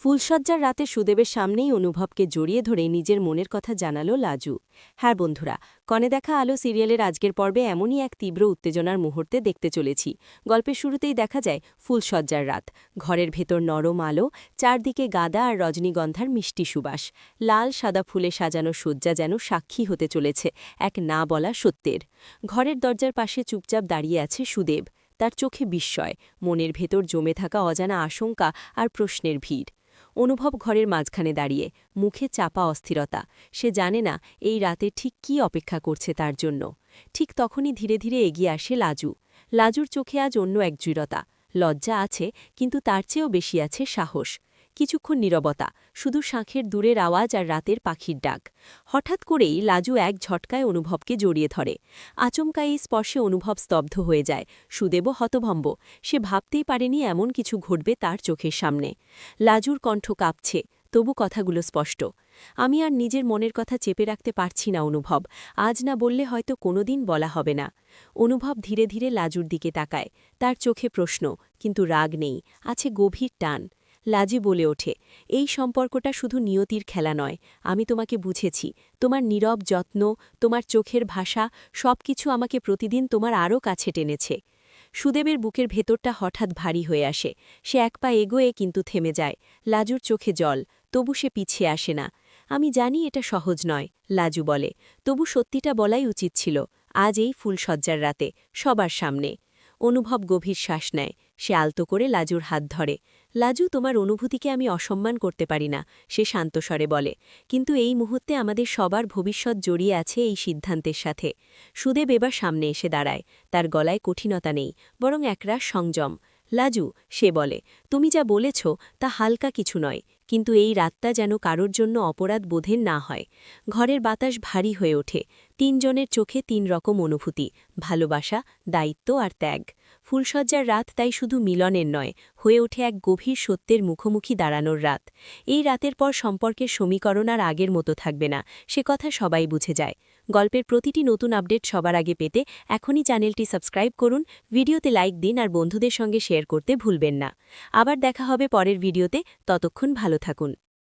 ফুলশয্যার রাতে সুদেবের সামনেই অনুভবকে জড়িয়ে ধরে নিজের মনের কথা জানালো লাজু। হ্যাঁ বন্ধুরা, কনে দেখা আলো সিরিয়ালের আজকের পর্বে এমনই এক তীব্র উত্তেজনার মুহূর্তে দেখতে চলেছি। গল্পের শুরুতেই দেখা যায় ফুলশয্যার রাত। ঘরের ভেতর নরম আলো, চারদিকে গাঁদা আর রজনীগন্ধার মিষ্টি সুবাস। লাল সাদা ফুলে সাজানো শয্যা যেন সাক্ষী হতে চলেছে এক না বলা সত্যের। ঘরের দরজার পাশে চুপচাপ দাঁড়িয়ে আছে সুদেব। তার চোখে বিস্ময়, মনের ভেতর জমে থাকা অজানা আশঙ্কা আর প্রশ্নের ভিড়। অনুভব ঘরের মাঝখানে দাঁড়িয়ে, মুখে চাপা অস্থিরতা। সে জানে না এই রাতে ঠিক কী অপেক্ষা করছে তার জন্য। ঠিক তখনই ধীরে ধীরে এগিয়ে আসে লাজু। লাজুর চোখে আজ অন্য এক দৃঢ়তা। লজ্জা আছে, কিন্তু তার চেয়েও বেশি আছে সাহস। কিছুক্ষণ নীরবতা, শুধু শাঁখের দূরের আওয়াজ আর রাতের পাখির ডাক। হঠাৎ করেই লাজু এক ঝটকায় অনুভবকে জড়িয়ে ধরে। আচমকা এই স্পর্শে অনুভব স্তব্ধ হয়ে যায়। সুদেবও হতভম্ব। সে ভাবতেই পারেনি এমন কিছু ঘটবে তার চোখের সামনে। লাজুর কণ্ঠ কাঁপছে, তবু কথাগুলো স্পষ্ট। আমি আর নিজের মনের কথা চেপে রাখতে পারছি না অনুভব। আজ না বললে হয়তো কোনোদিন বলা হবে না। অনুভব ধীরে ধীরে লাজুর দিকে তাকায়। তার চোখে প্রশ্ন, কিন্তু রাগ নেই, আছে গভীর টান। লাজি বলে ওঠে, এই সম্পর্কটা শুধু নিয়তির খেলা নয়। আমি তোমাকে বুঝেছি। তোমার নীরব যত্ন, তোমার চোখের ভাষা, সবকিছু আমাকে প্রতিদিন তোমার আরও কাছে টেনেছে। সুদেবের বুকের ভেতরটা হঠাৎ ভারী হয়ে আসে। সে এক পা এগোয়ে কিন্তু থেমে যায়। লাজুর চোখে জল, তবু সে পিছিয়ে আসে না। আমি জানি এটা সহজ নয়, লাজু বলে, তবু সত্যিটা বলাই উচিত ছিল। আজ এই ফুলশয্যার রাতে, সবার সামনে। অনুভব গভীর শ্বাস নেয়। সে আলতো করে লাজুর হাত ধরে। লাজু, তোমার অনুভূতিকে আমি অসম্মান করতে পারি না, সে শান্ত স্বরে বলে। কিন্তু এই মুহূর্তে আমাদের সবার ভবিষ্যৎ জড়িয়ে আছে এই সিদ্ধান্তের সাথে। সুদেব এবার সামনে এসে দাঁড়ায়। তার গলায় কঠিনতা নেই, বরং একরাশ সংযম। লাজু, সে বলে, তুমি যা বলেছ তা হালকা কিছু নয়, কিন্তু এই রাতটা যেন কারোর জন্য অপরাধ বোধের না হয়। ঘরের বাতাস ভারী হয়ে ওঠে। তিনজনের চোখে তিন রকম অনুভূতি, ভালোবাসা, দায়িত্ব আর ত্যাগ। ফুলশয্যার রাত তাই শুধু মিলনের নয়, হয়ে ওঠে এক গভীর সত্যের মুখোমুখি দাঁড়ানোর রাত। এই রাতের পর সম্পর্কের সমীকরণ আর আগের মতো থাকবে না, সে কথা সবাই বুঝে যায়। গল্পের প্রতিটি নতুন আপডেট সবার আগে পেতে এখনই চ্যানেলটি সাবস্ক্রাইব করুন, ভিডিওতে লাইক দিন আর বন্ধুদের সঙ্গে শেয়ার করতে ভুলবেন না। আবার দেখা হবে পরের ভিডিওতে, ততক্ষণ ভালো থাকুন।